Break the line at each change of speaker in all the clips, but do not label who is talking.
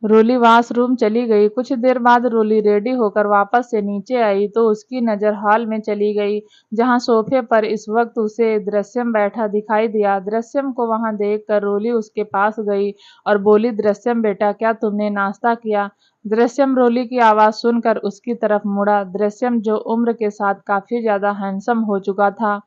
रोली washroom चली गई। कुछ देर बाद रोली रेडी होकर वापस से नीचे आई तो उसकी नज़र हॉल में चली गई, जहां सोफे पर इस वक्त उसे दृश्यम बैठा दिखाई दिया। दृश्यम को वहां देखकर रोली उसके पास गई और बोली, दृश्यम बेटा, क्या तुमने नाश्ता किया? दृश्यम रोली की आवाज़ सुनकर उसकी तरफ मुड़ा। दृश्यम, जो उम्र के साथ काफ़ी ज़्यादा हैंडसम हो चुका था,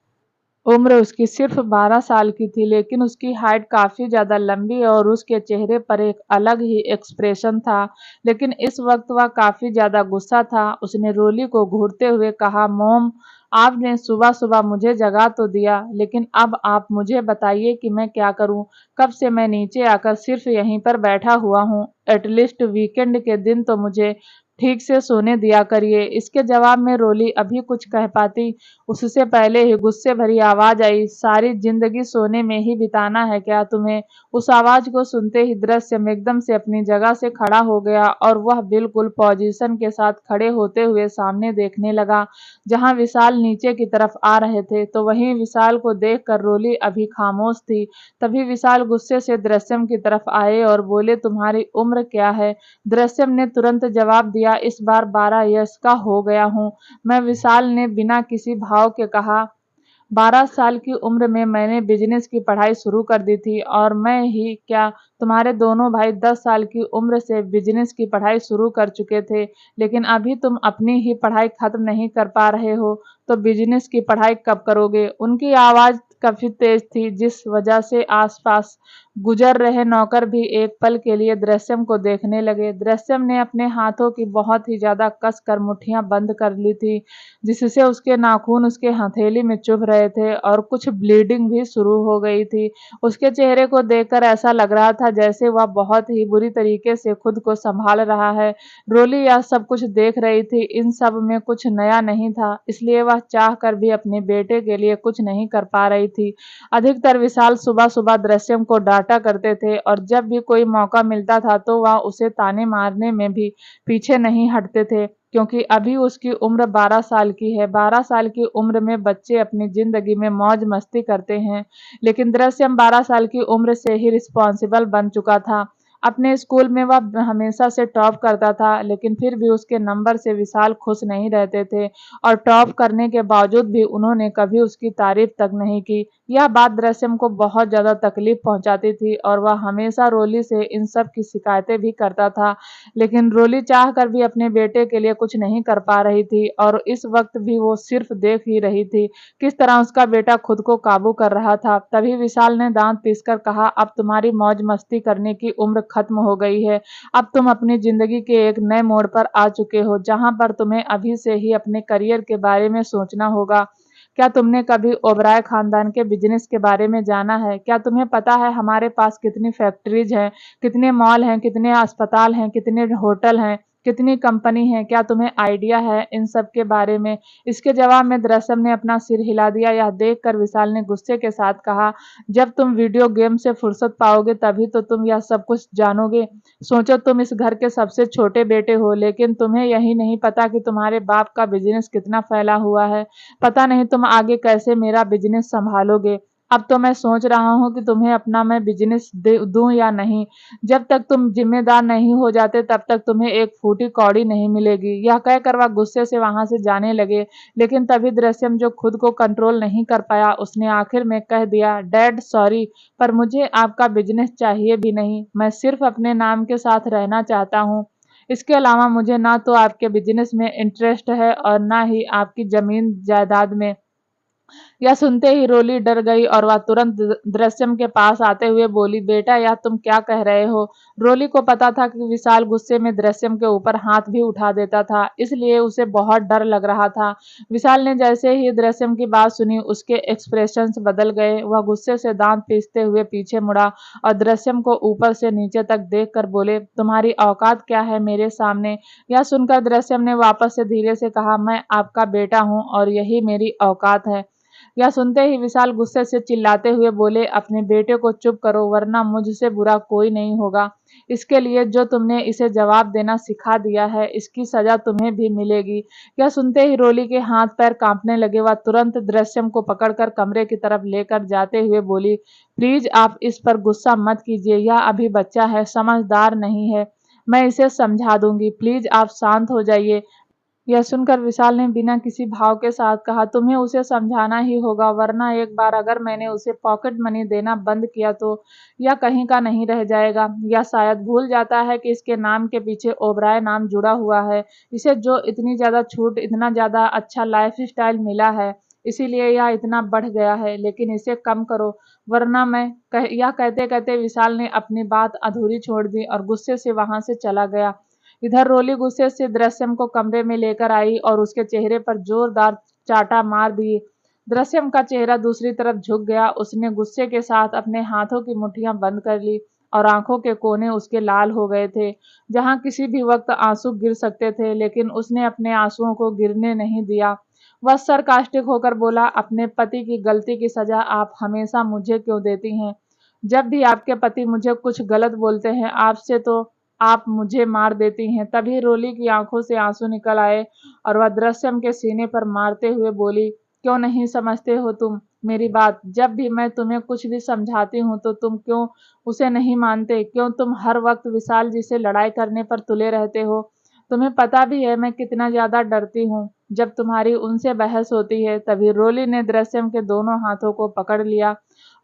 उम्र उसकी सिर्फ 12 साल की थी, लेकिन उसकी हाइट काफ़ी ज़्यादा लंबी और उसके चेहरे पर एक अलग ही एक्सप्रेशन था। लेकिन इस वक्त वह काफ़ी ज़्यादा गुस्सा था। उसने रोली को घूरते हुए कहा, मॉम, आपने सुबह-सुबह मुझे जगा तो दिया, लेकिन अब आप मुझे बताइए कि मैं क्या करूं? कब से मैं नीचे आकर सिर्फ यहीं पर बैठा हुआ हूं। एटलीस्ट वीकेंड के दिन तो मुझे ठीक से सोने दिया करिए। इसके जवाब में रोली अभी कुछ कह पाती, उससे पहले ही गुस्से भरी आवाज आई, सारी जिंदगी सोने में ही बिताना है क्या तुम्हें? उस आवाज को सुनते ही दृश्यम एकदम से अपनी जगह से खड़ा हो गया और वह बिल्कुल पोजीशन के साथ खड़े होते हुए सामने देखने लगा, जहां विशाल नीचे की तरफ आ रहे थे। तो वहीं विशाल को देखकर रोली अभी खामोश थी। तभी विशाल गुस्से से दृश्यम की तरफ आए और बोले, तुम्हारी उम्र क्या है? दृश्यम ने तुरंत जवाब दिया, इस बार 12 इयर्स का हो गया हूँ मैं। विशाल ने बिना किसी भाव के कहा, 12 साल की उम्र में मैंने बिजनेस की पढ़ाई शुरू कर दी थी। और मैं ही क्या, तुम्हारे दोनों भाई 10 साल की उम्र से बिजनेस की पढ़ाई शुरू कर चुके थे, लेकिन अभी तुम अपनी ही पढ़ाई खत्म नहीं कर पा रहे हो, तो बिजनेस की पढ़ाई कब करोगे? उनकी आवाज़ काफ़ी तेज थी, जिस वजह से आसपास गुजर रहे नौकर भी एक पल के लिए दृश्यम को देखने लगे। दृश्यम ने अपने हाथों की बहुत ही ज़्यादा कसकर मुट्ठियां बंद कर ली थी, जिससे उसके नाखून उसके हथेली में चुभ रहे थे और कुछ ब्लीडिंग भी शुरू हो गई थी। उसके चेहरे को देखकर ऐसा लग रहा था जैसे वह बहुत ही बुरी तरीके से खुद को संभाल रहा है। रोली यह सब कुछ देख रही थी। इन सब में कुछ नया नहीं था, इसलिए वह चाह कर भी अपने बेटे के लिए कुछ नहीं कर पा रही थी। अधिकतर विशाल सुबह सुबह दृश्यम को डांटा करते थे और जब भी कोई मौका मिलता था तो वह उसे ताने मारने में भी पीछे नहीं हटते थे, क्योंकि अभी उसकी उम्र 12 साल की है। 12 साल की उम्र में बच्चे अपनी ज़िंदगी में मौज मस्ती करते हैं, लेकिन दृश्यम 12 साल की उम्र से ही रिस्पॉन्सिबल बन चुका था। अपने स्कूल में वह हमेशा से टॉप करता था, लेकिन फिर भी उसके नंबर से विशाल खुश नहीं रहते थे और टॉप करने के बावजूद भी उन्होंने कभी उसकी तारीफ तक नहीं की। यह बात दृश्यम को बहुत ज़्यादा तकलीफ पहुंचाती थी और वह हमेशा रोली से इन सब की शिकायतें भी करता था, लेकिन रोली चाहकर भी अपने बेटे के लिए कुछ नहीं कर पा रही थी और इस वक्त भी वो सिर्फ देख ही रही थी किस तरह उसका बेटा खुद को काबू कर रहा था। तभी विशाल ने दांत पीसकर कहा, अब तुम्हारी मौज मस्ती करने की उम्र खत्म हो गई है। अब तुम अपनी जिंदगी के एक नए मोड़ पर आ चुके हो, जहां पर तुम्हें अभी से ही अपने करियर के बारे में सोचना होगा। क्या तुमने कभी ओबराय खानदान के बिजनेस के बारे में जाना है? क्या तुम्हें पता है हमारे पास कितनी फैक्ट्रीज हैं, कितने मॉल हैं, कितने अस्पताल हैं, कितने होटल हैं, कितनी कंपनी है? क्या तुम्हें आइडिया है इन सब के बारे में? इसके जवाब में दृश्यम ने अपना सिर हिला दिया। यह देखकर विशाल ने गुस्से के साथ कहा, जब तुम वीडियो गेम से फुर्सत पाओगे तभी तो तुम यह सब कुछ जानोगे। सोचो, तुम इस घर के सबसे छोटे बेटे हो, लेकिन तुम्हें यही नहीं पता कि तुम्हारे बाप का बिजनेस कितना फैला हुआ है। पता नहीं तुम आगे कैसे मेरा बिजनेस संभालोगे। अब तो मैं सोच रहा हूँ कि तुम्हें अपना मैं बिजनेस दूं या नहीं। जब तक तुम जिम्मेदार नहीं हो जाते तब तक तुम्हें एक फूटी कौड़ी नहीं मिलेगी। यह कहकर वह गुस्से से वहां से जाने लगे, लेकिन तभी दृश्यम, जो खुद को कंट्रोल नहीं कर पाया, उसने आखिर में कह दिया, डैड सॉरी, पर मुझे आपका बिजनेस चाहिए भी नहीं। मैं सिर्फ अपने नाम के साथ रहना चाहता हूँ। इसके अलावा मुझे ना तो आपके बिजनेस में इंटरेस्ट है और ना ही आपकी जमीन जायदाद में। यह सुनते ही रोली डर गई और वह तुरंत दृश्यम के पास आते हुए बोली, बेटा यह तुम क्या कह रहे हो? रोली को पता था कि विशाल गुस्से में दृश्यम के ऊपर हाथ भी उठा देता था, इसलिए उसे बहुत डर लग रहा था। विशाल ने जैसे ही दृश्यम की बात सुनी, उसके एक्सप्रेशंस बदल गए। वह गुस्से से दांत पीसते हुए पीछे मुड़ा और दृश्यम को ऊपर से नीचे तक देखकर बोले, तुम्हारी औकात क्या है मेरे सामने? यह सुनकर दृश्यम ने वापस से धीरे से कहा, मैं आपका बेटा हूँ और यही मेरी औकात है। यह सुनते ही विशाल गुस्से से चिल्लाते हुए बोले, अपने बेटे को चुप करो, वरना मुझसे बुरा कोई नहीं होगा। इसके लिए जो तुमने इसे जवाब देना सिखा दिया है, इसकी सजा तुम्हें भी मिलेगी। यह सुनते ही रोली के हाथ पैर कांपने लगे। वह तुरंत दृश्यम को पकड़कर कमरे की तरफ लेकर जाते हुए बोली, प्लीज आप इस पर गुस्सा मत कीजिए, यह अभी बच्चा है, समझदार नहीं है। मैं इसे समझा दूंगी, प्लीज आप शांत हो जाइए। यह सुनकर विशाल ने बिना किसी भाव के साथ कहा, तुम्हें उसे समझाना ही होगा, वरना एक बार अगर मैंने उसे पॉकेट मनी देना बंद किया तो यह कहीं का नहीं रह जाएगा। या शायद भूल जाता है कि इसके नाम के पीछे ओबराय नाम जुड़ा हुआ है। इसे जो इतनी ज्यादा छूट, इतना ज्यादा अच्छा लाइफ स्टाइल मिला है, इसीलिए यह इतना बढ़ गया है। लेकिन इसे कम करो, वरना यह कहते कहते विशाल ने अपनी बात अधूरी छोड़ दी और गुस्से से वहां से चला गया। इधर रोली गुस्से से दृश्यम को कमरे में लेकर आई और उसके चेहरे पर जोरदार चाटा मार दिए। दृश्यम का चेहरा दूसरी तरफ झुक गया। उसने गुस्से के साथ अपने हाथों की मुट्ठियां बंद कर ली और आंखों के कोने उसके लाल हो गए थे, जहां किसी भी वक्त आंसू गिर सकते थे, लेकिन उसने अपने आंसुओं को गिरने नहीं दिया। वह सरकास्टिक होकर बोला, अपने पति की गलती की सजा आप हमेशा मुझे क्यों देती हैं? जब भी आपके पति मुझे कुछ गलत बोलते हैं आपसे, तो आप मुझे मार देती हैं। तभी रोली की आंखों से आंसू निकल आए और वह दृश्यम के सीने पर मारते हुए बोली, क्यों नहीं समझते हो तुम मेरी बात? जब भी मैं तुम्हें कुछ भी समझाती हूँ तो तुम क्यों उसे नहीं मानते? क्यों तुम हर वक्त विशाल जी से लड़ाई करने पर तुले रहते हो? तुम्हें पता भी है मैं कितना ज्यादा डरती हूँ जब तुम्हारी उनसे बहस होती है। तभी रोली ने दृश्यम के दोनों हाथों को पकड़ लिया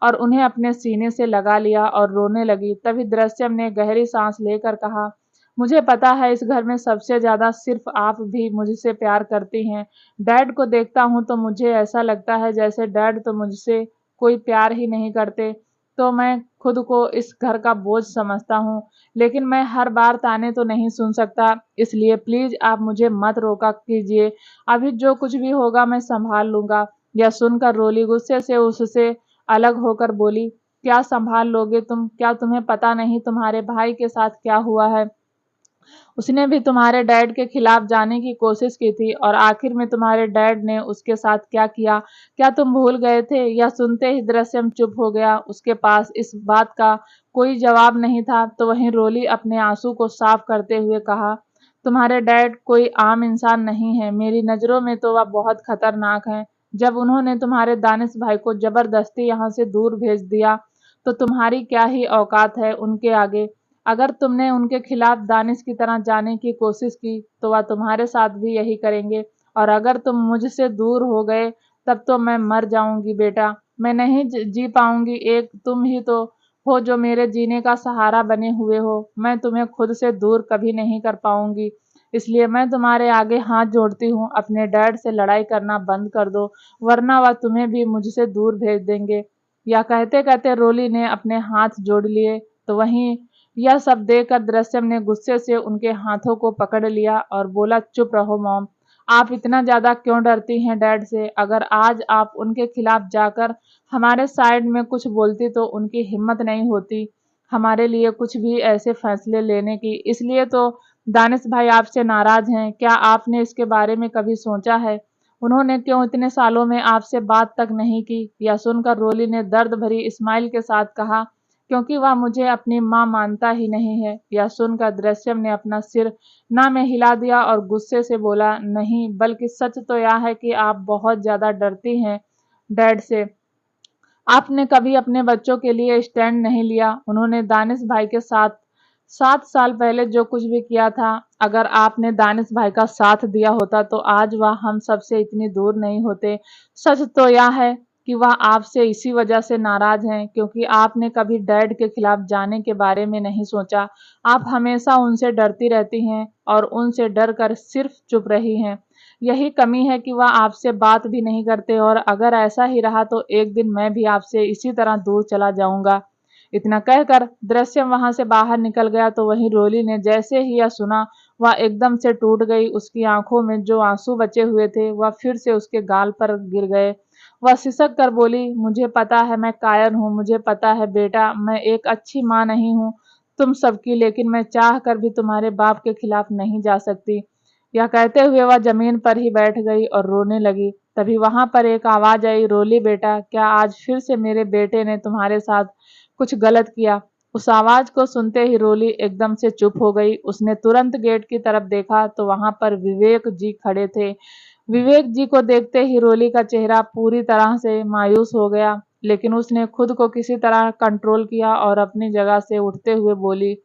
और उन्हें अपने सीने से लगा लिया और रोने लगी। तभी दृश्यम ने गहरी सांस लेकर कहा, मुझे पता है इस घर में सबसे ज्यादा सिर्फ आप भी मुझसे प्यार करती हैं। डैड को देखता हूँ तो मुझे ऐसा लगता है जैसे डैड तो मुझसे कोई प्यार ही नहीं करते। तो मैं खुद को इस घर का बोझ समझता हूँ, लेकिन मैं हर बार ताने तो नहीं सुन सकता, इसलिए प्लीज आप मुझे मत रोका कीजिए। अभी जो कुछ भी होगा मैं संभाल लूंगा। यह सुनकर रोली गुस्से से उससे अलग होकर बोली, क्या संभाल लोगे तुम? क्या तुम्हें पता नहीं तुम्हारे भाई के साथ क्या हुआ है? उसने भी तुम्हारे डैड के खिलाफ जाने की कोशिश की थी और आखिर में तुम्हारे डैड ने उसके साथ क्या किया? क्या तुम भूल गए थे? यह सुनते ही दृश्यम चुप हो गया। उसके पास इस बात का कोई जवाब नहीं था। तो वहीं रोली अपने आंसू को साफ करते हुए कहा, तुम्हारे डैड कोई आम इंसान नहीं है, मेरी नजरों में तो वह बहुत खतरनाक है। जब उन्होंने तुम्हारे दानिश भाई को जबरदस्ती यहाँ से दूर भेज दिया तो तुम्हारी क्या ही औकात है उनके आगे। अगर तुमने उनके खिलाफ दानिश की तरह जाने की कोशिश की तो वह तुम्हारे साथ भी यही करेंगे। और अगर तुम मुझसे दूर हो गए तब तो मैं मर जाऊंगी बेटा, मैं नहीं जी पाऊंगी। एक तुम ही तो हो जो मेरे जीने का सहारा बने हुए हो। मैं तुम्हें खुद से दूर कभी नहीं कर पाऊंगी, इसलिए मैं तुम्हारे आगे हाथ जोड़ती हूँ, अपने डैड से लड़ाई करना बंद कर दो, वरना वह तुम्हें भी मुझसे दूर भेज देंगे। या कहते कहते रोली ने अपने हाथ जोड़ लिए। तो वहीं यह सब देखकर दृश्यम ने गुस्से से उनके हाथों को पकड़ लिया और बोला, चुप रहो मॉम, आप इतना ज्यादा क्यों डरती हैं डैड से? अगर आज आप उनके खिलाफ जाकर हमारे साइड में कुछ बोलती तो उनकी हिम्मत नहीं होती हमारे लिए कुछ भी ऐसे फैसले लेने की। इसलिए तो दानिश भाई आपसे नाराज हैं। क्या आपने इसके बारे में कभी सोचा है उन्होंने क्यों इतने सालों में आपसे बात तक नहीं की? यह सुनकर रोली ने दर्द भरी स्माइल के साथ कहा, क्योंकि वह मुझे अपनी माँ मानता ही नहीं है। यह सुनकर दृश्यम ने अपना सिर ना में हिला दिया और गुस्से से बोला, नहीं, बल्कि सच तो यह है कि आप बहुत ज्यादा डरती हैं डैड से। आपने कभी अपने बच्चों के लिए स्टैंड नहीं लिया। उन्होंने दानिश भाई के साथ 7 साल पहले जो कुछ भी किया था, अगर आपने दानिश भाई का साथ दिया होता तो आज वह हम सबसे इतनी दूर नहीं होते। सच तो यह है कि वह आपसे इसी वजह से नाराज हैं क्योंकि आपने कभी डैड के खिलाफ जाने के बारे में नहीं सोचा। आप हमेशा उनसे डरती रहती हैं और उनसे डर कर सिर्फ चुप रही हैं। यही कमी है कि वह आपसे बात भी नहीं करते, और अगर ऐसा ही रहा तो एक दिन मैं भी आपसे इसी तरह दूर चला जाऊंगा। इतना कहकर दृश्यम वहां से बाहर निकल गया। तो वहीं रोली ने जैसे ही यह सुना वह एकदम से टूट गई। उसकी आंखों में जो आंसू बचे हुए थे वह फिर से उसके गाल पर गिर गए। वह सिसक कर बोली, मुझे पता है मैं कायर हूँ, मुझे पता है बेटा मैं एक अच्छी माँ नहीं हूँ तुम सबकी, लेकिन मैं चाह कर भी तुम्हारे बाप के खिलाफ नहीं जा सकती। यह कहते हुए वह जमीन पर ही बैठ गई और रोने लगी। तभी वहां पर एक आवाज आई, रोली बेटा, क्या आज फिर से मेरे बेटे ने तुम्हारे साथ कुछ गलत किया? उस आवाज को सुनते ही रोली एकदम से चुप हो गई। उसने तुरंत गेट की तरफ देखा तो वहां पर विवेक जी खड़े थे। विवेक जी को देखते ही रोली का चेहरा पूरी तरह से मायूस हो गया, लेकिन उसने खुद को किसी तरह कंट्रोल किया और अपनी जगह से उठते हुए बोली,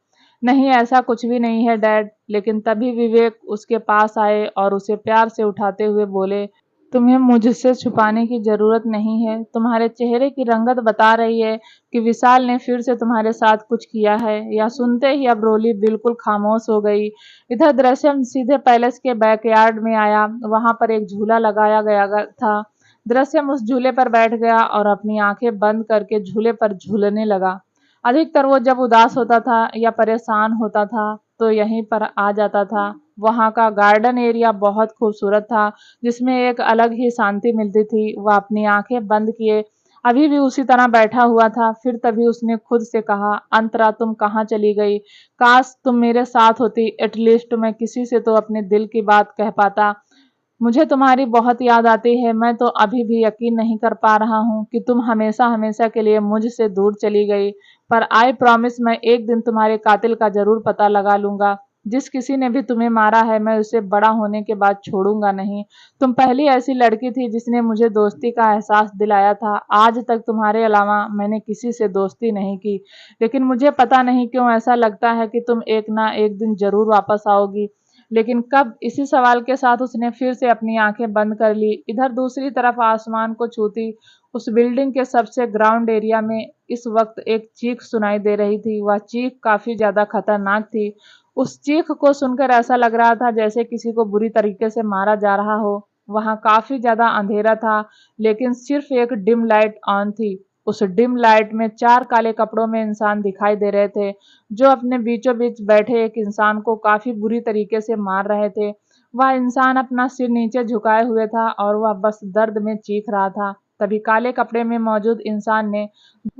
नहीं, ऐसा कुछ भी नहीं है डैड। लेकिन तभी विवेक उसके पास आए और उसे प्यार से उठाते हुए बोले, तुम्हें मुझसे छुपाने की जरूरत नहीं है। तुम्हारे चेहरे की रंगत बता रही है कि विशाल ने फिर से तुम्हारे साथ कुछ किया है। यह सुनते ही अब रोली बिल्कुल खामोश हो गई। इधर दृश्यम सीधे पैलेस के बैकयार्ड में आया। वहां पर एक झूला लगाया गया था। दृश्यम उस झूले पर बैठ गया और अपनी आंखें बंद करके झूले पर झूलने लगा। अधिकतर वो जब उदास होता था या परेशान होता था तो यहीं पर आ जाता था। वहाँ का गार्डन एरिया बहुत खूबसूरत था, जिसमें एक अलग ही शांति मिलती थी। वह अपनी आंखें बंद किए अभी भी उसी तरह बैठा हुआ था। फिर तभी उसने खुद से कहा, अंतरा तुम कहाँ चली गई? काश तुम मेरे साथ होती। एटलीस्ट मैं किसी से तो अपने दिल की बात कह पाता। मुझे तुम्हारी बहुत याद आती है। मैं तो अभी भी यकीन नहीं कर पा रहा हूँ कि तुम हमेशा हमेशा के लिए मुझसे दूर चली गई। पर आई प्रॉमिस, मैं एक दिन तुम्हारे कातिल का जरूर पता लगा लूंगा। जिस किसी ने भी तुम्हें मारा है मैं उसे बड़ा होने के बाद छोड़ूंगा नहीं। तुम पहली ऐसी लड़की थी जिसने मुझे दोस्ती का एहसास दिलाया था। आज तक तुम्हारे अलावा मैंने किसी से दोस्ती नहीं की, लेकिन मुझे पता नहीं क्यों ऐसा लगता है कि तुम एक ना एक दिन जरूर वापस आओगी। लेकिन कब? इसी सवाल के साथ उसने फिर से अपनी आंखें बंद कर ली। इधर दूसरी तरफ आसमान को छूती उस बिल्डिंग के सबसे ग्राउंड एरिया में इस वक्त एक चीख सुनाई दे रही थी। वह चीख काफी ज्यादा खतरनाक थी। उस चीख को सुनकर ऐसा लग रहा था जैसे किसी को बुरी तरीके से मारा जा रहा हो। वहां काफी ज्यादा अंधेरा था, लेकिन सिर्फ एक डिम लाइट ऑन थी। उस डिम लाइट में चार काले कपड़ों में इंसान दिखाई दे रहे थे, जो अपने बीचों बीच बैठे एक इंसान को काफी बुरी तरीके से मार रहे थे। वह इंसान अपना सिर नीचे झुकाए हुए था और वह बस दर्द में चीख रहा था। तभी काले कपड़े में मौजूद इंसान ने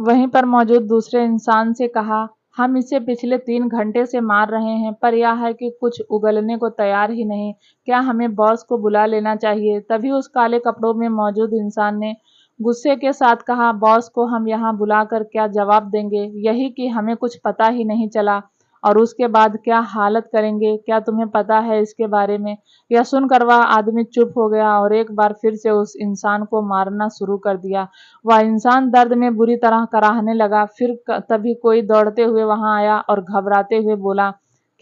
वहीं पर मौजूद दूसरे इंसान से कहा, हम इसे पिछले 3 घंटे से मार रहे हैं, पर यह है कि कुछ उगलने को तैयार ही नहीं। क्या हमें बॉस को बुला लेना चाहिए? तभी उस काले कपड़ों में मौजूद इंसान ने गुस्से के साथ कहा, बॉस को हम यहाँ बुलाकर क्या जवाब देंगे? यही कि हमें कुछ पता ही नहीं चला, और उसके बाद क्या हालत करेंगे? क्या तुम्हें पता है इसके बारे में? यह सुनकर वह आदमी चुप हो गया और एक बार फिर से उस इंसान को मारना शुरू कर दिया। वह इंसान दर्द में बुरी तरह कराहने लगा। फिर तभी कोई दौड़ते हुए वहां आया और घबराते हुए बोला,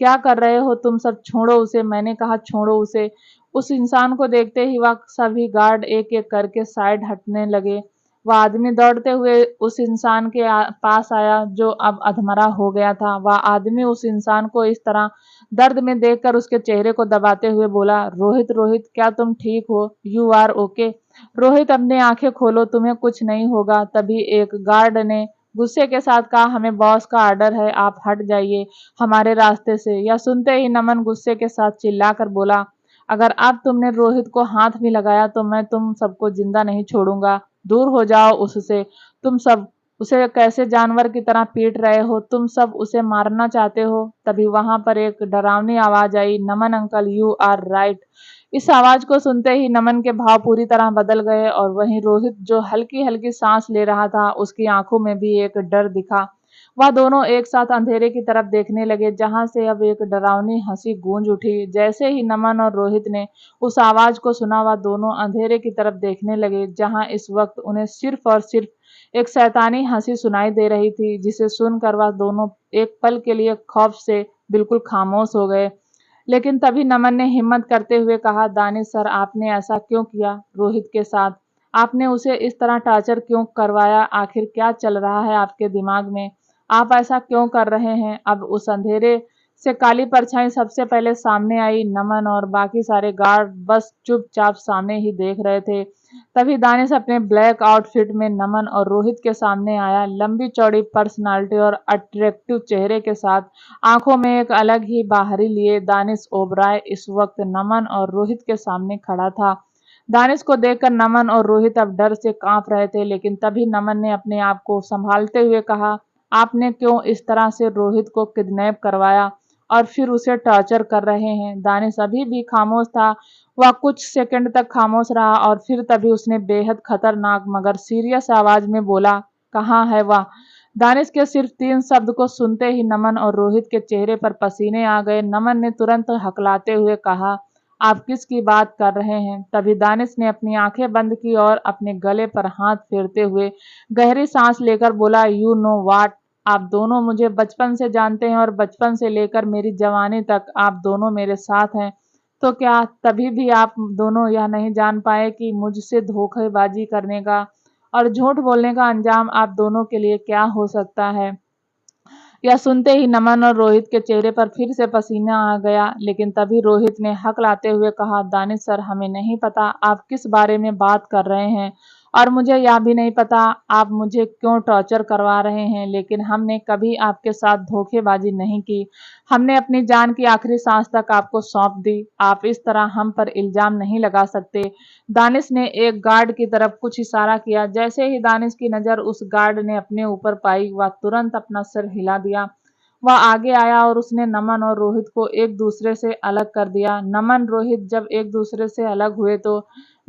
क्या कर रहे हो तुम सब? छोड़ो उसे, मैंने कहा छोड़ो उसे। उस इंसान को देखते ही वह सभी गार्ड एक एक करके साइड हटने लगे। वह आदमी दौड़ते हुए उस इंसान के पास आया जो अब अधमरा हो गया था। वह आदमी उस इंसान को इस तरह दर्द में देखकर उसके चेहरे को दबाते हुए बोला, रोहित रोहित, क्या तुम ठीक हो? You are okay? रोहित, अपनी आंखें खोलो, तुम्हें कुछ नहीं होगा। तभी एक गार्ड ने गुस्से के साथ कहा, हमें बॉस का ऑर्डर है, आप हट जाइए हमारे रास्ते से। यह सुनते ही नमन गुस्से के साथ चिल्लाकर बोला, अगर अब तुमने रोहित को हाथ भी लगाया तो मैं तुम सबको जिंदा नहीं छोड़ूंगा। दूर हो जाओ उससे। तुम सब उसे कैसे जानवर की तरह पीट रहे हो? तुम सब उसे मारना चाहते हो? तभी वहां पर एक डरावनी आवाज आई, नमन अंकल, यू आर राइट। इस आवाज को सुनते ही नमन के भाव पूरी तरह बदल गए, और वहीं रोहित जो हल्की हल्की सांस ले रहा था, उसकी आंखों में भी एक डर दिखा। वह दोनों एक साथ अंधेरे की तरफ देखने लगे, जहां से अब एक डरावनी हंसी गूंज उठी। जैसे ही नमन और रोहित ने उस आवाज को सुना, वह दोनों अंधेरे की तरफ देखने लगे, जहां इस वक्त उन्हें सिर्फ और सिर्फ एक शैतानी हंसी सुनाई दे रही थी, जिसे सुनकर वह दोनों एक पल के लिए खौफ से बिल्कुल खामोश हो गए। लेकिन तभी नमन ने हिम्मत करते हुए कहा, दानिश सर, आपने ऐसा क्यों किया रोहित के साथ? आपने उसे इस तरह टॉर्चर क्यों करवाया? आखिर क्या चल रहा है आपके दिमाग में? आप ऐसा क्यों कर रहे हैं? अब उस अंधेरे से काली परछाई सबसे पहले सामने आई। नमन और बाकी सारे गार्ड बस चुपचाप सामने ही देख रहे थे। तभी दानिश अपने ब्लैक आउटफिट में नमन और रोहित के सामने आया। लंबी चौड़ी पर्सनालिटी और अट्रैक्टिव चेहरे के साथ, आंखों में एक अलग ही बाहरी लिए दानिश ओबराय इस वक्त नमन और रोहित के सामने खड़ा था। दानिश को देखकर नमन और रोहित अब डर से कांप रहे थे, लेकिन तभी नमन ने अपने आप को संभालते हुए कहा, आपने क्यों इस तरह से रोहित को किडनैप करवाया और फिर उसे टॉर्चर कर रहे हैं? दानिश अभी भी खामोश था। वह कुछ सेकंड तक खामोश रहा और फिर तभी उसने बेहद खतरनाक मगर सीरियस आवाज में बोला, कहाँ है वह? दानिश के सिर्फ 3 शब्द को सुनते ही नमन और रोहित के चेहरे पर पसीने आ गए। नमन ने तुरंत हकलाते हुए कहा, आप किसकी बात कर रहे हैं? तभी दानिश ने अपनी आंखें बंद की और अपने गले पर हाथ फेरते हुए गहरी सांस लेकर बोला, यू नो वाट? आप दोनों मुझे बचपन से जानते हैं और बचपन से लेकर मेरी जवानी तक आप दोनों मेरे साथ हैं। तो क्या तभी भी आप दोनों यह नहीं जान पाए कि मुझसे धोखेबाजी करने का और झूठ बोलने का अंजाम आप दोनों के लिए क्या हो सकता है? यह सुनते ही नमन और रोहित के चेहरे पर फिर से पसीना आ गया, लेकिन तभी रोहित ने हक लाते हुए कहा, दानिश सर, हमें नहीं पता आप किस बारे में बात कर रहे हैं और मुझे यह भी नहीं पता आप मुझे क्यों टॉर्चर करवा रहे हैं, लेकिन हमने कभी आपके साथ धोखेबाजी नहीं की। हमने अपनी जान की आखिरी सांस तक आपको सौंप दी। आप इस तरह हम पर इल्जाम नहीं लगा सकते। दानिश ने एक गार्ड की तरफ कुछ इशारा किया। जैसे ही दानिश की नज़र उस गार्ड ने अपने ऊपर पाई, वह तुरंत अपना सिर हिला दिया। वह आगे आया और उसने नमन और रोहित को एक दूसरे से अलग कर दिया। नमन रोहित जब एक दूसरे से अलग हुए तो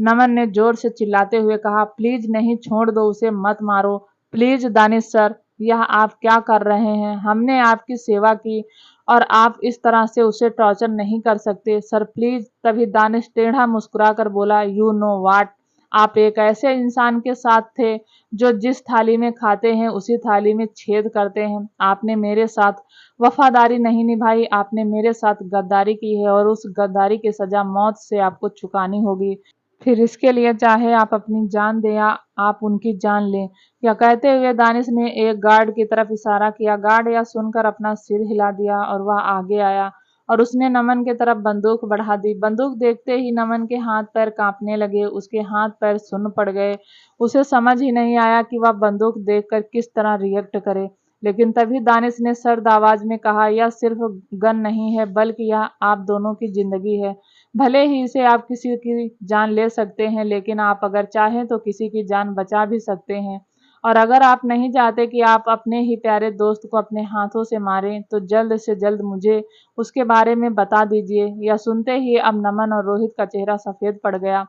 नमन ने जोर से चिल्लाते हुए कहा, प्लीज नहीं, छोड़ दो उसे, मत मारो प्लीज दानिश सर, यह आप क्या कर रहे हैं? हमने आपकी सेवा की और आप इस तरह से उसे टॉर्चर नहीं कर सकते सर, प्लीज। तभी दानिश टेढ़ा मुस्कुराकर बोला, यू नो व्हाट, आप एक ऐसे इंसान के साथ थे जो जिस थाली में खाते हैं उसी थाली में छेद करते हैं। आपने मेरे साथ वफादारी नहीं निभाई, आपने मेरे साथ गद्दारी की है और उस गद्दारी की सजा मौत से आपको चुकानी होगी। फिर इसके लिए चाहे आप अपनी जान दें या आप उनकी जान लें। यह कहते हुए दानिश ने एक गार्ड की तरफ इशारा किया। गार्ड यह सुनकर अपना सिर हिला दिया और वह आगे आया और उसने नमन की तरफ बंदूक बढ़ा दी। बंदूक देखते ही नमन के हाथ पैर कांपने लगे, उसके हाथ पैर सुन्न पड़ गए। उसे समझ ही नहीं आया कि वह बंदूक देखकर किस तरह रिएक्ट करे। लेकिन तभी दानिश ने सर्द आवाज में कहा, यह सिर्फ गन नहीं है, बल्कि यह आप दोनों की जिंदगी है। भले ही इसे आप किसी की जान ले सकते हैं, लेकिन आप अगर चाहें तो किसी की जान बचा भी सकते हैं। और अगर आप नहीं चाहते कि आप अपने ही प्यारे दोस्त को अपने हाथों से मारें, तो जल्द से जल्द मुझे उसके बारे में बता दीजिए। यह सुनते ही अब नमन और रोहित का चेहरा सफेद पड़ गया।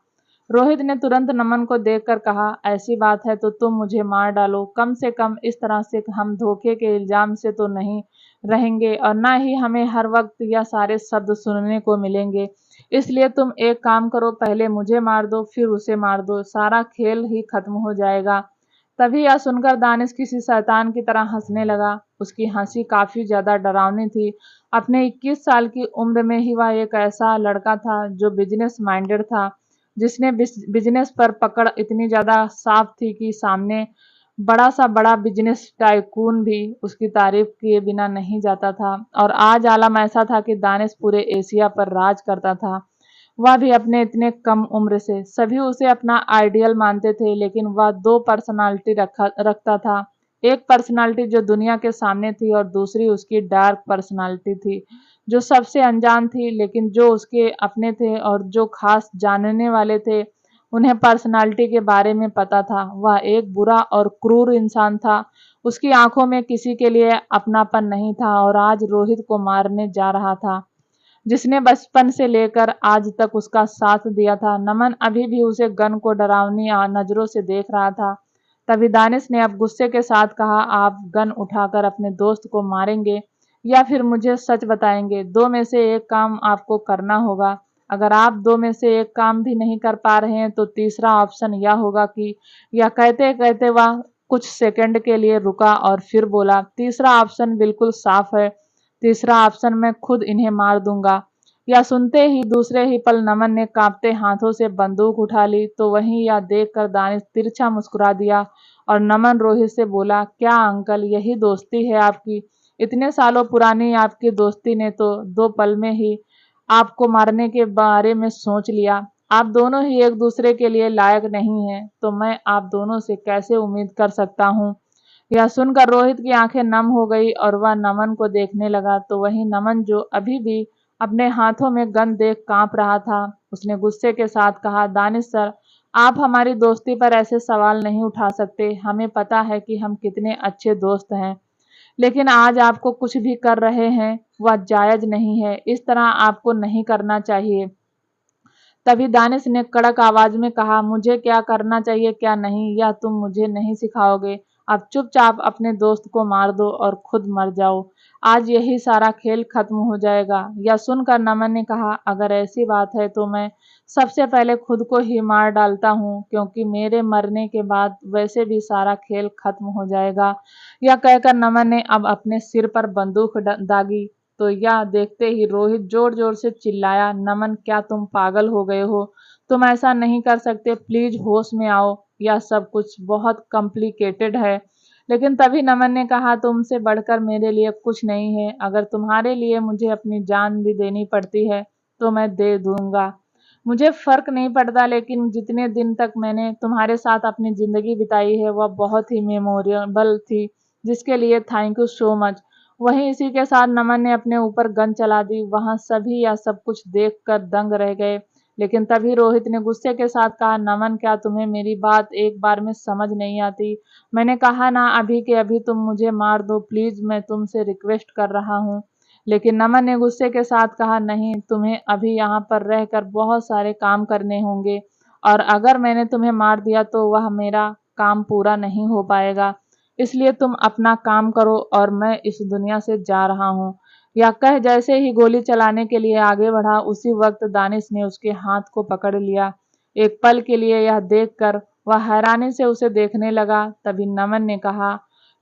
रोहित ने तुरंत नमन को देखकर कहा, ऐसी बात है तो तुम मुझे मार डालो, कम से कम इस तरह से हम धोखे के इल्जाम से तो नहीं रहेंगे और ना ही हमें हर वक्त यह सारे शब्द सुनने को मिलेंगे। इसलिए तुम एक काम करो, पहले मुझे मार दो फिर उसे मार दो, सारा खेल ही खत्म हो जाएगा। तभी यह सुनकर दानिश किसी शैतान की तरह हंसने लगा। उसकी हंसी काफी ज्यादा डरावनी थी। अपने 21 साल की उम्र में ही वह एक ऐसा लड़का था जो बिजनेस माइंडेड था, जिसने बिजनेस पर पकड़ इतनी ज्यादा साफ थी कि सामने बड़ा सा बड़ा बिजनेस टाइकून भी उसकी तारीफ किए बिना नहीं जाता था। और आज आलम ऐसा था कि दानिश पूरे एशिया पर राज करता था, वह भी अपने इतने कम उम्र से। सभी उसे अपना आइडियल मानते थे, लेकिन वह दो पर्सनालिटी रखता था। एक पर्सनालिटी जो दुनिया के सामने थी और दूसरी उसकी डार्क पर्सनालिटी थी, जो सबसे अनजान थी, लेकिन जो उसके अपने थे और जो खास जानने वाले थे उन्हें पर्सनालिटी के बारे में पता था। वह एक बुरा और क्रूर इंसान था। उसकी आंखों में किसी के लिए अपनापन नहीं था और आज रोहित को मारने जा रहा था, जिसने बचपन से लेकर आज तक उसका साथ दिया था। नमन अभी भी उसे गन को डरावनी नजरों से देख रहा था। तभी दानिश ने अब गुस्से के साथ कहा, आप गन उठाकर अपने दोस्त को मारेंगे या फिर मुझे सच बताएंगे? दो में से एक काम आपको करना होगा। अगर आप दो में से एक काम भी नहीं कर पा रहे हैं तो तीसरा ऑप्शन यह होगा कि, यह कहते कहते वह कुछ सेकंड के लिए रुका और फिर बोला, तीसरा ऑप्शन बिल्कुल साफ है, तीसरा ऑप्शन मैं खुद इन्हें मार दूंगा। यह सुनते ही दूसरे ही पल नमन ने कांपते हाथों से बंदूक उठा ली। तो वहीं यह देखकर दानिश तिरछा मुस्कुरा दिया और नमन रोहित से बोला, क्या अंकल, यही दोस्ती है आपकी? इतने सालों पुरानी आपकी दोस्ती ने तो 2 पल में ही आपको मारने के बारे में सोच लिया। आप दोनों ही एक दूसरे के लिए लायक नहीं हैं, तो मैं आप दोनों से कैसे उम्मीद कर सकता हूँ? यह सुनकर रोहित की आंखें नम हो गई और वह नमन को देखने लगा। तो वहीं नमन, जो अभी भी अपने हाथों में गन देख कांप रहा था, उसने गुस्से के साथ कहा, दानिश सर, आप हमारी दोस्ती पर ऐसे सवाल नहीं उठा सकते। हमें पता है कि हम कितने अच्छे दोस्त हैं, लेकिन आज आपको कुछ भी कर रहे हैं वह जायज नहीं है। इस तरह आपको नहीं करना चाहिए। तभी दानिश ने कड़क आवाज में कहा, मुझे क्या करना चाहिए क्या नहीं, यह तुम मुझे नहीं सिखाओगे। अब चुपचाप अपने दोस्त को मार दो और खुद मर जाओ। आज यही सारा खेल खत्म हो जाएगा। यह सुनकर नमन ने कहा, अगर ऐसी बात है तो मैं सबसे पहले खुद को ही मार डालता हूँ, क्योंकि मेरे मरने के बाद वैसे भी सारा खेल खत्म हो जाएगा। यह कहकर नमन ने अब अपने सिर पर बंदूक दागी तो यह देखते ही रोहित जोर जोर से चिल्लाया, नमन क्या तुम पागल हो गए हो? तुम ऐसा नहीं कर सकते, प्लीज होश में आओ। यह सब कुछ बहुत कॉम्प्लिकेटेड है। लेकिन तभी नमन ने कहा, तुमसे बढ़कर मेरे लिए कुछ नहीं है। अगर तुम्हारे लिए मुझे अपनी जान भी देनी पड़ती है तो मैं दे दूंगा। मुझे फर्क नहीं पड़ता, लेकिन जितने दिन तक मैंने तुम्हारे साथ अपनी जिंदगी बिताई है वह बहुत ही मेमोरेबल थी, जिसके लिए थैंक यू सो मच। वहीं इसी के साथ नमन ने अपने ऊपर गन चला दी। वहां सभी यह सब कुछ देखकर दंग रह गए। लेकिन तभी रोहित ने गुस्से के साथ कहा, नमन क्या तुम्हें मेरी बात एक बार में समझ नहीं आती? मैंने कहा ना अभी के अभी तुम मुझे मार दो, प्लीज मैं तुमसे रिक्वेस्ट कर रहा हूँ। लेकिन नमन ने गुस्से के साथ कहा, नहीं, तुम्हें अभी यहाँ पर रहकर बहुत सारे काम करने होंगे, और अगर मैंने तुम्हें मार दिया तो वह मेरा काम पूरा नहीं हो पाएगा। इसलिए तुम अपना काम करो और मैं इस दुनिया से जा रहा हूँ। यह कह जैसे ही गोली चलाने के लिए आगे बढ़ा, उसी वक्त दानिश ने उसके हाथ को पकड़ लिया। एक पल के लिए यह देखकर वह हैरानी से उसे देखने लगा। तभी नमन ने कहा,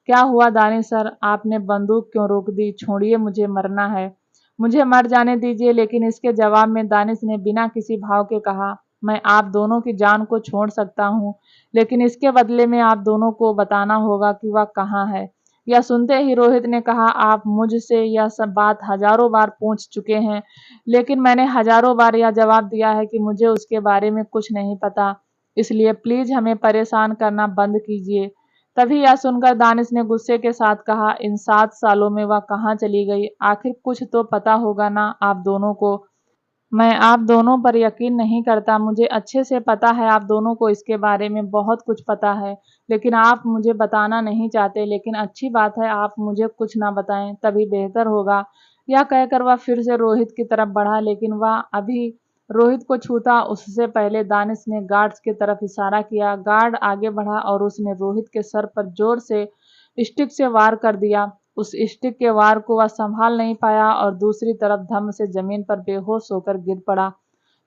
क्या हुआ दानिश सर, आपने बंदूक क्यों रोक दी? छोड़िए, मुझे मरना है, मुझे मर जाने दीजिए। लेकिन इसके जवाब में दानिश ने बिना किसी भाव के कहा, मैं आप दोनों की जान को छोड़ सकता हूँ, लेकिन इसके बदले में आप दोनों को बताना होगा कि वह कहाँ है। यह सुनते ही रोहित ने कहा, आप मुझसे यह सब बात हजारों बार पूछ चुके हैं, लेकिन मैंने हजारों बार यह जवाब दिया है कि मुझे उसके बारे में कुछ नहीं पता। इसलिए प्लीज हमें परेशान करना बंद कीजिए। तभी यह सुनकर दानिश ने गुस्से के साथ कहा, इन 7 सालों में वह कहाँ चली गई? आखिर कुछ तो पता होगा ना आप दोनों को। मैं आप दोनों पर यकीन नहीं करता। मुझे अच्छे से पता है आप दोनों को इसके बारे में बहुत कुछ पता है, लेकिन आप मुझे बताना नहीं चाहते। लेकिन अच्छी बात है, आप मुझे कुछ ना बताएं, तभी बेहतर होगा। यह कहकर वह फिर से रोहित की तरफ बढ़ा, लेकिन वह अभी रोहित को छूता उससे पहले दानिश ने गार्ड्स की तरफ इशारा किया। गार्ड आगे बढ़ा और उसने रोहित के सर पर जोर से स्टिक से वार कर दिया। उस स्टिक के वार को वह संभाल नहीं पाया और दूसरी तरफ धम से जमीन पर बेहोश होकर गिर पड़ा।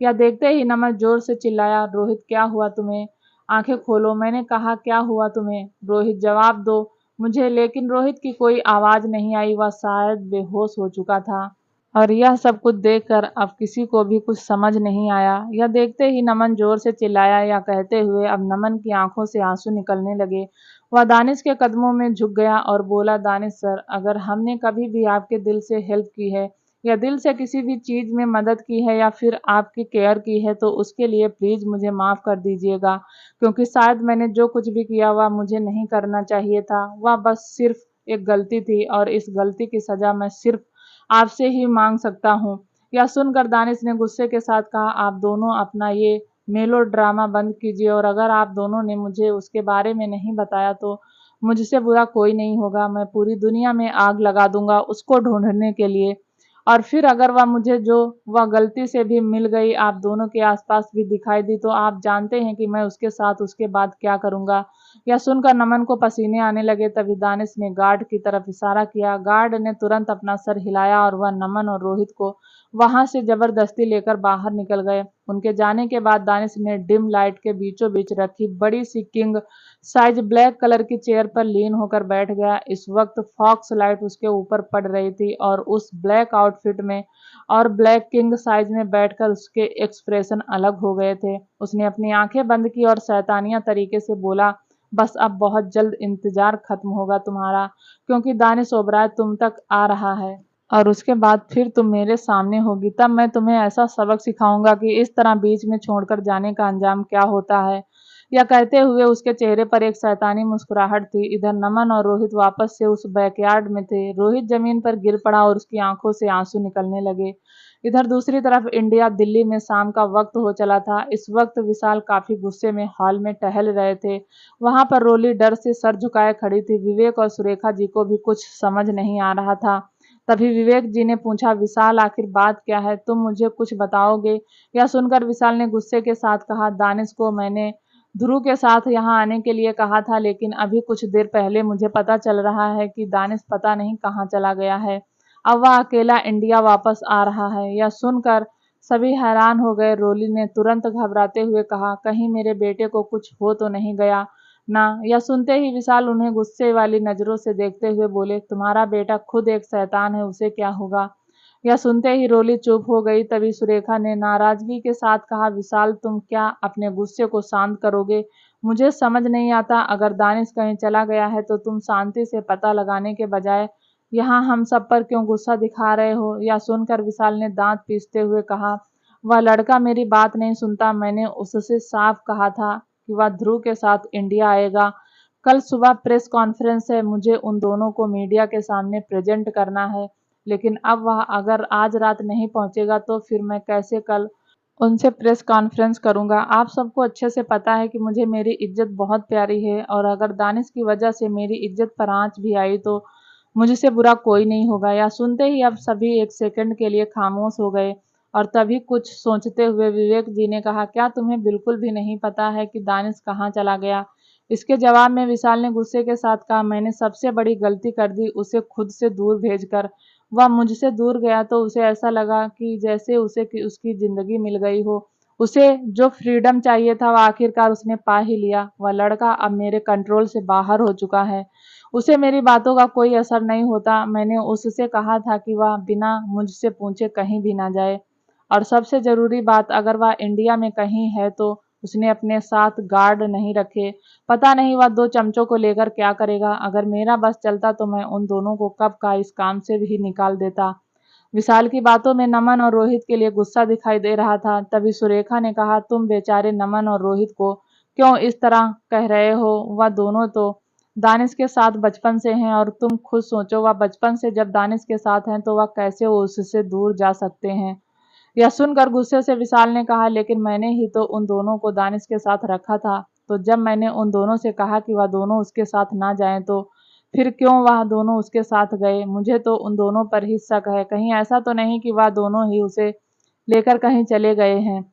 यह देखते ही नमन जोर से चिल्लाया, रोहित क्या हुआ तुम्हें? आंखें खोलो, मैंने कहा क्या हुआ तुम्हें? रोहित जवाब दो मुझे। लेकिन रोहित की कोई आवाज नहीं आई, वह शायद बेहोश हो चुका था। और यह सब कुछ देखकर अब किसी को भी कुछ समझ नहीं आया। यह देखते ही नमन जोर से चिल्लाया। यह कहते हुए अब नमन की आंखों से आंसू निकलने लगे। वह दानिश के कदमों में झुक गया और बोला, दानिश सर, अगर हमने कभी भी आपके दिल से हेल्प की है या दिल से किसी भी चीज में मदद की है या फिर आपकी केयर की है तो उसके लिए प्लीज मुझे माफ कर दीजिएगा, क्योंकि शायद मैंने जो कुछ भी किया वह मुझे नहीं करना चाहिए था। वह बस सिर्फ एक गलती थी और इस गलती की सजा मैं सिर्फ आपसे ही मांग सकता हूँ। यह सुनकर दानिश ने गुस्से के साथ कहा, आप दोनों अपना ये मेलो ड्रामा बंद कीजिए, और अगर आप दोनों ने मुझे उसके बारे में नहीं बताया तो मुझसे बुरा कोई नहीं होगा। मैं पूरी दुनिया में आग लगा दूंगा उसको ढूंढने के लिए, और फिर अगर वह मुझे जो वह गलती से भी मिल गई, आप दोनों के आसपास भी दिखाई दी, तो आप जानते हैं कि मैं उसके साथ उसके बाद क्या करूंगा। यह सुनकर नमन को पसीने आने लगे। तभी दानिश ने गार्ड की तरफ इशारा किया। गार्ड ने तुरंत अपना सर हिलाया और वह नमन और रोहित को वहां से जबरदस्ती लेकर बाहर निकल गए। उनके जाने के बाद दानिश ने डिम लाइट के बीचों बीच रखी बड़ी सी किंग साइज ब्लैक कलर की चेयर पर लीन होकर बैठ गया। इस वक्त फॉक्स लाइट उसके ऊपर पड़ रही थी और उस ब्लैक आउटफिट में और ब्लैक किंग साइज में बैठकर उसके एक्सप्रेशन अलग हो गए थे। उसने अपनी आंखें बंद की और शैतानिया तरीके से बोला, बस अब बहुत जल्द इंतजार खत्म होगा तुम्हारा, क्योंकि दानिश ओबराय तुम तक आ रहा है और उसके बाद फिर तुम मेरे सामने होगी। तब मैं तुम्हें ऐसा सबक सिखाऊंगा कि इस तरह बीच में छोड़कर जाने का अंजाम क्या होता है। यह कहते हुए उसके चेहरे पर एक शैतानी मुस्कुराहट थी। इधर नमन और रोहित वापस से उस बैकयार्ड में थे। रोहित जमीन पर गिर पड़ा और उसकी आंखों से आंसू निकलने लगे। इधर दूसरी तरफ इंडिया दिल्ली में शाम का वक्त हो चला था। इस वक्त विशाल काफी गुस्से में हॉल में टहल रहे थे। वहां पर रोली डर से सर झुकाए खड़ी थी। विवेक और सुरेखा जी को भी कुछ समझ नहीं आ रहा था। तभी विवेक जी ने पूछा, विशाल आखिर बात क्या है, तुम मुझे कुछ बताओगे? यह सुनकर विशाल ने गुस्से के साथ कहा, दानिश को मैंने ध्रुव के साथ यहाँ आने के लिए कहा था, लेकिन अभी कुछ देर पहले मुझे पता चल रहा है कि दानिश पता नहीं कहाँ चला गया है। अब वह अकेला इंडिया वापस आ रहा है। यह सुनकर सभी हैरान हो गए। रोली ने तुरंत घबराते हुए कहा, कहीं मेरे बेटे को कुछ हो तो नहीं गया ना। यह सुनते ही विशाल उन्हें गुस्से वाली नजरों से देखते हुए बोले, तुम्हारा बेटा खुद एक शैतान है, उसे क्या होगा। यह सुनते ही रोली चुप हो गई। तभी सुरेखा ने नाराजगी के साथ कहा, विशाल तुम क्या अपने गुस्से को शांत करोगे। मुझे समझ नहीं आता, अगर दानिश कहीं चला गया है तो तुम शांति से पता लगाने के बजाय यहाँ हम सब पर क्यों गुस्सा दिखा रहे हो। यह सुनकर विशाल ने दांत पीसते हुए कहा, वह लड़का मेरी बात नहीं सुनता। मैंने उससे साफ कहा था कि वह ध्रुव के साथ इंडिया आएगा। कल सुबह प्रेस कॉन्फ्रेंस है, मुझे उन दोनों को मीडिया के सामने प्रेजेंट करना है। लेकिन अब वह अगर आज रात नहीं पहुंचेगा तो फिर मैं कैसे कल उनसे प्रेस कॉन्फ्रेंस करूंगा। आप सबको अच्छे से पता है कि मुझे मेरी इज्जत बहुत प्यारी है, और अगर दानिश की वजह से मेरी इज्जत पर आंच भी आई तो मुझसे बुरा कोई नहीं होगा। या सुनते ही अब सभी एक सेकंड के लिए खामोश हो गए, और तभी कुछ सोचते हुए विवेक जी ने कहा, क्या तुम्हें बिल्कुल भी नहीं पता है कि दानिश कहाँ चला गया। इसके जवाब में विशाल ने गुस्से के साथ कहा, मैंने सबसे बड़ी गलती कर दी उसे खुद से दूर भेजकर। वह मुझसे दूर गया तो उसे ऐसा लगा कि जैसे उसे कि उसकी जिंदगी मिल गई हो। उसे जो फ्रीडम चाहिए था वह आखिरकार उसने पा ही लिया। वह लड़का अब मेरे कंट्रोल से बाहर हो चुका है। उसे मेरी बातों का कोई असर नहीं होता। मैंने उससे कहा था कि वह बिना मुझसे पूछे कहीं भी ना जाए, और सबसे जरूरी बात, अगर वह इंडिया में कहीं है तो उसने अपने साथ गार्ड नहीं रखे। पता नहीं वह दो चमचों को लेकर क्या करेगा। अगर मेरा बस चलता तो मैं उन दोनों को कब का इस काम से भी निकाल देता। विशाल की बातों में नमन और रोहित के लिए गुस्सा दिखाई दे रहा था। तभी सुरेखा ने कहा, तुम बेचारे नमन और रोहित को क्यों इस तरह कह रहे हो। वह दोनों तो दानिश के साथ बचपन से हैं, और तुम खुद सोचो, वह बचपन से जब दानिश के साथ हैं तो वह कैसे उससे दूर जा सकते हैं। यह सुनकर गुस्से से विशाल ने कहा, लेकिन मैंने ही तो उन दोनों को दानिश के साथ रखा था। तो जब मैंने उन दोनों से कहा कि वह दोनों उसके साथ ना जाएं तो फिर क्यों वह दोनों उसके साथ गए। मुझे तो उन दोनों पर ही शक है। कहीं ऐसा तो नहीं कि वह दोनों ही उसे लेकर कहीं चले गए हैं।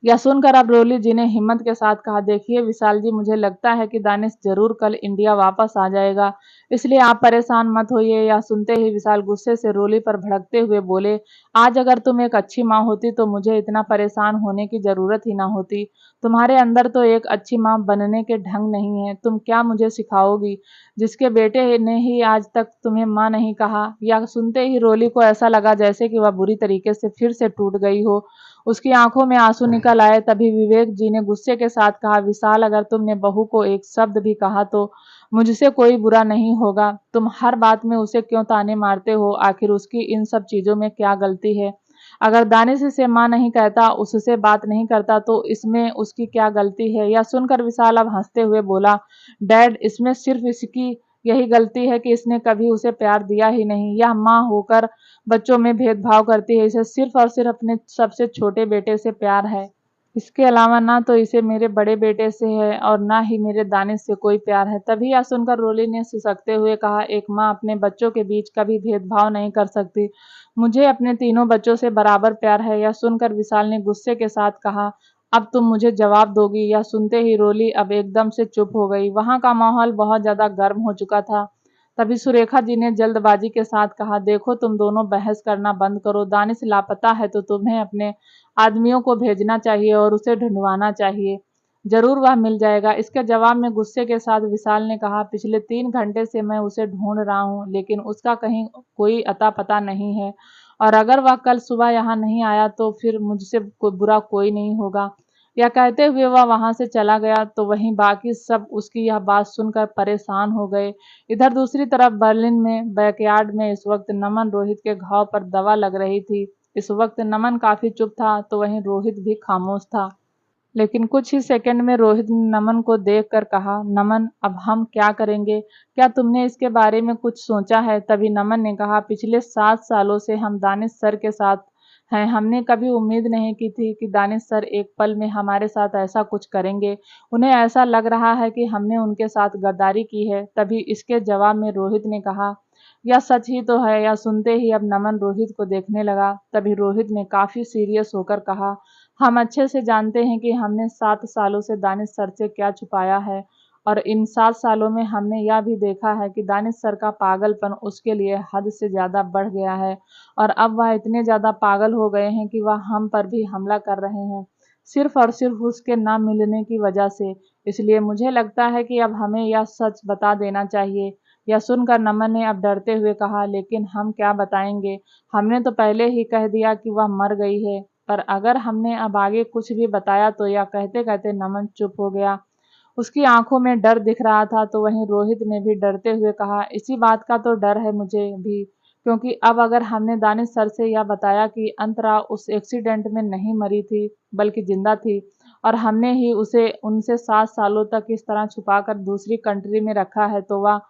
यह सुनकर अब रोली जी ने हिम्मत के साथ कहा, देखिए विशाल जी, मुझे लगता है कि दानिश जरूर कल इंडिया वापस आ जाएगा, इसलिए आप परेशान मत होइए। यह सुनते ही विशाल गुस्से से रोली पर भड़कते हुए बोले, आज अगर तुम एक अच्छी माँ होती तो मुझे इतना परेशान होने की जरूरत ही ना होती। तुम्हारे अंदर तो एक अच्छी माँ बनने के ढंग नहीं है। तुम क्या मुझे सिखाओगी, जिसके बेटे ने ही आज तक तुम्हें माँ नहीं कहा। यह सुनते ही रोली को ऐसा लगा जैसे कि वह बुरी तरीके से फिर से टूट गई हो। उसकी आंखों में आंसू निकल आए। तभी विवेक जी ने गुस्से के साथ कहा, विशाल, अगर तुमने बहू को एक शब्द भी कहा तो मुझसे कोई बुरा नहीं होगा। तुम हर बात में उसे क्यों ताने मारते हो। आखिर उसकी इन सब चीजों में क्या गलती है। अगर दानिश इसे माँ नहीं कहता, उससे बात नहीं करता, तो इसमें उसकी क्या गलती है। यह सुनकर विशाल अब हंसते हुए बोला, डैड, इसमें सिर्फ इसकी यही गलती है कि इसने कभी उसे प्यार दिया ही नहीं। यह माँ होकर बच्चों में भेदभाव करती है। इसे सिर्फ और सिर्फ अपने सबसे छोटे बेटे से प्यार है। इसके अलावा ना तो इसे मेरे बड़े बेटे से है और ना ही मेरे दानिश से कोई प्यार है। तभी यह सुनकर रोली ने सिसकते हुए कहा, एक माँ अपने बच्चों के बीच कभी भेदभाव नहीं कर सकती। मुझे अपने तीनों बच्चों से बराबर प्यार है। यह सुनकर विशाल ने गुस्से के साथ कहा, अब तुम मुझे जवाब दोगी। यह सुनते ही रोली अब एकदम से चुप हो गई। वहां का माहौल बहुत ज्यादा गर्म हो चुका था। तभी सुरेखा जी ने जल्दबाजी के साथ कहा, देखो तुम दोनों बहस करना बंद करो। दानिश लापता है तो तुम्हें अपने आदमियों को भेजना चाहिए और उसे ढूंढवाना चाहिए। जरूर वह मिल जाएगा। इसके जवाब में गुस्से के साथ विशाल ने कहा, पिछले 3 घंटे से मैं उसे ढूंढ रहा हूँ, लेकिन उसका कहीं कोई अता पता नहीं है, और अगर वह कल सुबह यहाँ नहीं आया तो फिर मुझसे बुरा कोई नहीं होगा। यह कहते हुए वह वहां से चला गया। तो वहीं बाकी सब उसकी यह बात सुनकर परेशान हो गए। इधर दूसरी तरफ बर्लिन में बैकयार्ड में इस वक्त नमन रोहित के घाव पर दवा लग रही थी। इस वक्त नमन काफी चुप था, तो वहीं रोहित भी खामोश था। लेकिन कुछ ही सेकंड में रोहित ने नमन को देखकर कहा, नमन, अब हम क्या करेंगे। क्या तुमने इसके बारे में कुछ सोचा है। तभी नमन ने कहा, पिछले 7 सालों से हम दानिश सर के साथ हैं। हमने कभी उम्मीद नहीं की थी कि दानिश सर एक पल में हमारे साथ ऐसा कुछ करेंगे। उन्हें ऐसा लग रहा है कि हमने उनके साथ गद्दारी की है। तभी इसके जवाब में रोहित ने कहा, यह सच ही तो है। यह सुनते ही अब नमन रोहित को देखने लगा। तभी रोहित ने काफी सीरियस होकर कहा, हम अच्छे से जानते हैं कि हमने 7 सालों से दानिश सर से क्या छुपाया है, और इन 7 सालों में हमने यह भी देखा है कि दानिश सर का पागलपन उसके लिए हद से ज़्यादा बढ़ गया है, और अब वह इतने ज़्यादा पागल हो गए हैं कि वह हम पर भी हमला कर रहे हैं, सिर्फ़ और सिर्फ़ उसके ना मिलने की वजह से। इसलिए मुझे लगता है कि अब हमें यह सच बता देना चाहिए। यह सुनकर नमन ने अब डरते हुए कहा, लेकिन हम क्या बताएंगे? हमने तो पहले ही कह दिया कि वह मर गई है। पर अगर हमने अब आगे कुछ भी बताया तो, यह कहते-कहते नमन चुप हो गया। उसकी आंखों में डर दिख रहा था। तो वहीं रोहित ने भी डरते हुए कहा, इसी बात का तो डर है मुझे भी, क्योंकि अब अगर हमने दानिश सर से यह बताया कि अंतरा उस एक्सीडेंट में नहीं मरी थी बल्कि जिंदा थी, और हमने ही उसे उनसे 7 सालों तक इस तरह छुपाकर दूसरी कंट्री में रखा है, तो वह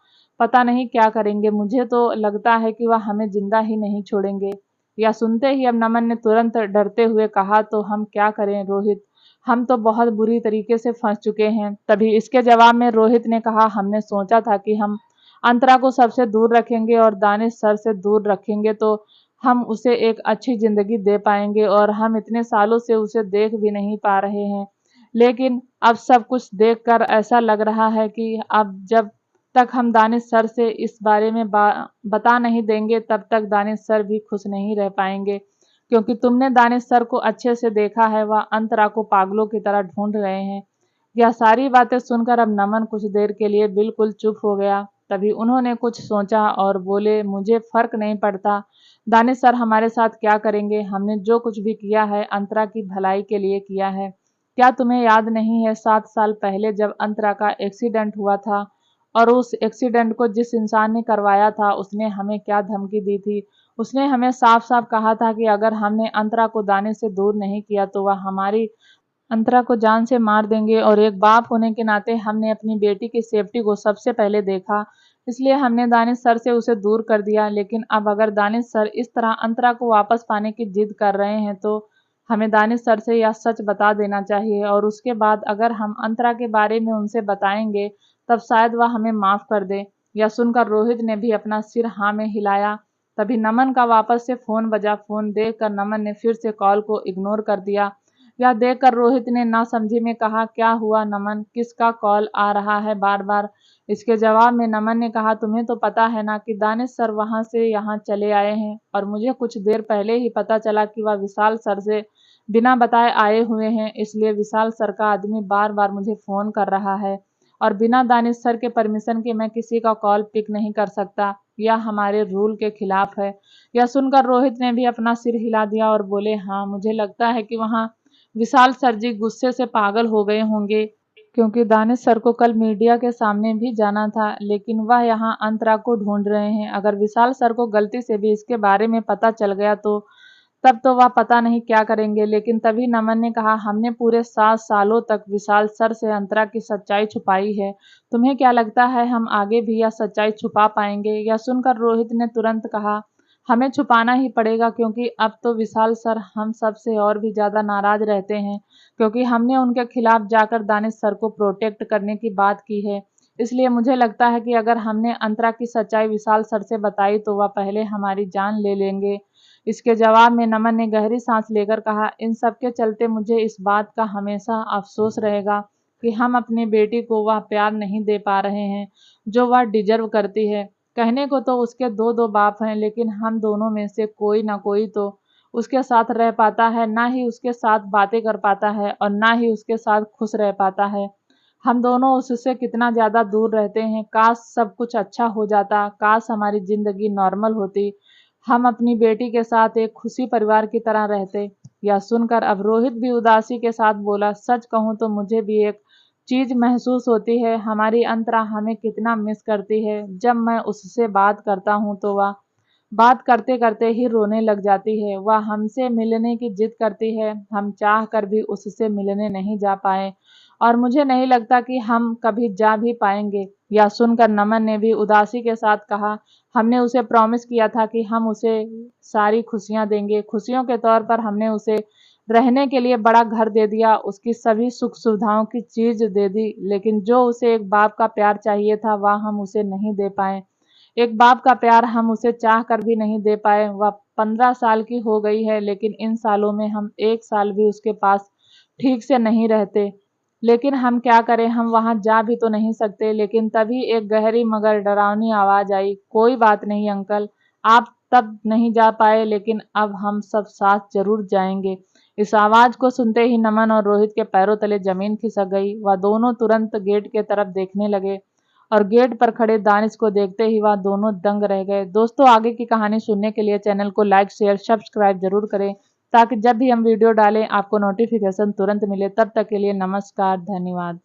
पता नहीं क्या करेंगे। मुझे तो लगता है कि वह हमें जिंदा ही नहीं छोड़ेंगे। या सुनते ही अब नमन ने तुरंत डरते हुए कहा, तो हम क्या करें रोहित? हम तो बहुत बुरी तरीके से फंस चुके हैं। तभी इसके जवाब में रोहित ने कहा, हमने सोचा था कि हम अंतरा को सबसे दूर रखेंगे और दानिश सर से दूर रखेंगे तो हम उसे एक अच्छी जिंदगी दे पाएंगे, और हम इतने सालों से उसे देख भी नहीं पा रहे हैं। लेकिन अब सब कुछ देखकर ऐसा लग रहा है कि अब जब तक हम दानिश सर से इस बारे में बता नहीं देंगे, तब तक दानिश सर भी खुश नहीं रह पाएंगे, क्योंकि तुमने दानिश सर को अच्छे से देखा है, वह अंतरा को पागलों की तरह ढूंढ रहे हैं। यह सारी बातें सुनकर अब नमन कुछ देर के लिए बिल्कुल चुप हो गया। तभी उन्होंने कुछ सोचा और बोले, मुझे फर्क नहीं पड़ता दानिश सर हमारे साथ क्या करेंगे। हमने जो कुछ भी किया है अंतरा की भलाई के लिए किया है। क्या तुम्हें याद नहीं है 7 साल पहले जब अंतरा का एक्सीडेंट हुआ था, और उस एक्सीडेंट को जिस इंसान ने करवाया था उसने हमें क्या धमकी दी थी? उसने हमें साफ साफ कहा था कि अगर हमने अंतरा को दानिश से दूर नहीं किया तो वह हमारी अंतरा को जान से मार देंगे, और एक बाप होने के नाते हमने अपनी बेटी की सेफ्टी को सबसे पहले देखा, इसलिए हमने दानिश सर से उसे दूर कर दिया। लेकिन अब अगर दानिश सर इस तरह अंतरा को वापस पाने की जिद कर रहे हैं तो हमें दानिश सर से यह सच बता देना चाहिए, और उसके बाद अगर हम अंतरा के बारे में उनसे बताएंगे तब शायद वह हमें माफ कर दे। यह सुनकर रोहित ने भी अपना सिर हाँ में हिलाया। तभी नमन का वापस से फोन बजा। फोन देखकर नमन ने फिर से कॉल को इग्नोर कर दिया। यह देखकर रोहित ने नासमझी में कहा, क्या हुआ नमन, किसका कॉल आ रहा है बार बार? इसके जवाब में नमन ने कहा, तुम्हें तो पता है ना कि दानिश सर वहां से यहाँ चले आए हैं, और मुझे कुछ देर पहले ही पता चला कि वह विशाल सर से बिना बताए आए हुए हैं। इसलिए विशाल सर का आदमी बार बार मुझे फोन कर रहा है, और बिना दानिश सर के परमिशन के मैं किसी का कॉल पिक नहीं कर सकता। यह हमारे रूल के खिलाफ है। यह सुनकर रोहित ने भी अपना सिर हिला दिया और बोले, हाँ मुझे लगता है कि वहाँ विशाल सर जी गुस्से से पागल हो गए होंगे, क्योंकि दानिश सर को कल मीडिया के सामने भी जाना था, लेकिन वह यहाँ अंतरा को ढूंढ रहे हैं। अगर विशाल सर को गलती से भी इसके बारे में पता चल गया तो तब तो वह पता नहीं क्या करेंगे। लेकिन तभी नमन ने कहा, हमने पूरे 7 सालों तक विशाल सर से अंतरा की सच्चाई छुपाई है। तुम्हें क्या लगता है हम आगे भी यह सच्चाई छुपा पाएंगे? यह सुनकर रोहित ने तुरंत कहा, हमें छुपाना ही पड़ेगा, क्योंकि अब तो विशाल सर हम सब से और भी ज्यादा नाराज रहते हैं, क्योंकि हमने उनके खिलाफ जाकर दानिश सर को प्रोटेक्ट करने की बात की है। इसलिए मुझे लगता है कि अगर हमने अंतरा की सच्चाई विशाल सर से बताई तो वह पहले हमारी जान ले लेंगे। इसके जवाब में नमन ने गहरी सांस लेकर कहा, इन सब के चलते मुझे इस बात का हमेशा अफसोस रहेगा कि हम अपनी बेटी को वह प्यार नहीं दे पा रहे हैं जो वह डिजर्व करती है। कहने को तो उसके दो दो बाप हैं, लेकिन हम दोनों में से कोई ना कोई तो उसके साथ रह पाता है, ना ही उसके साथ बातें कर पाता है और ना ही उसके साथ खुश रह पाता है। हम दोनों उससे कितना ज्यादा दूर रहते हैं। काश सब कुछ अच्छा हो जाता, काश हमारी जिंदगी नॉर्मल होती, हम अपनी बेटी के साथ एक खुशी परिवार की तरह रहते। यह सुनकर अब रोहित भी उदासी के साथ बोला, सच कहूँ तो मुझे भी एक चीज महसूस होती है, हमारी अंतरा हमें कितना मिस करती है। जब मैं उससे बात करता हूँ तो वह बात करते करते ही रोने लग जाती है। वह हमसे मिलने की जिद करती है, हम चाह कर भी उससे मिलने नहीं जा पाए, और मुझे नहीं लगता कि हम कभी जा भी पाएंगे। यह सुनकर नमन ने भी उदासी के साथ कहा, हमने उसे प्रॉमिस किया था कि हम उसे सारी खुशियां देंगे। खुशियों के तौर पर हमने उसे रहने के लिए बड़ा घर दे दिया, उसकी सभी सुख सुविधाओं की चीज दे दी, लेकिन जो उसे एक बाप का प्यार चाहिए था वह हम उसे नहीं दे पाए। एक बाप का प्यार हम उसे चाह कर भी नहीं दे पाए। वह 15 साल की हो गई है, लेकिन इन सालों में हम 1 साल भी उसके पास ठीक से नहीं रहते। लेकिन हम क्या करें, हम वहां जा भी तो नहीं सकते। लेकिन तभी एक गहरी मगर डरावनी आवाज आई, कोई बात नहीं अंकल, आप तब नहीं जा पाए, लेकिन अब हम सब साथ जरूर जाएंगे। इस आवाज को सुनते ही नमन और रोहित के पैरों तले जमीन खिसक गई। वह दोनों तुरंत गेट के तरफ देखने लगे और गेट पर खड़े दानिश को देखते ही वह दोनों दंग रह गए। दोस्तों, आगे की कहानी सुनने के लिए चैनल को लाइक शेयर सब्सक्राइब जरूर करें, ताकि जब भी हम वीडियो डालें आपको नोटिफिकेशन तुरंत मिले। तब तक के लिए नमस्कार, धन्यवाद।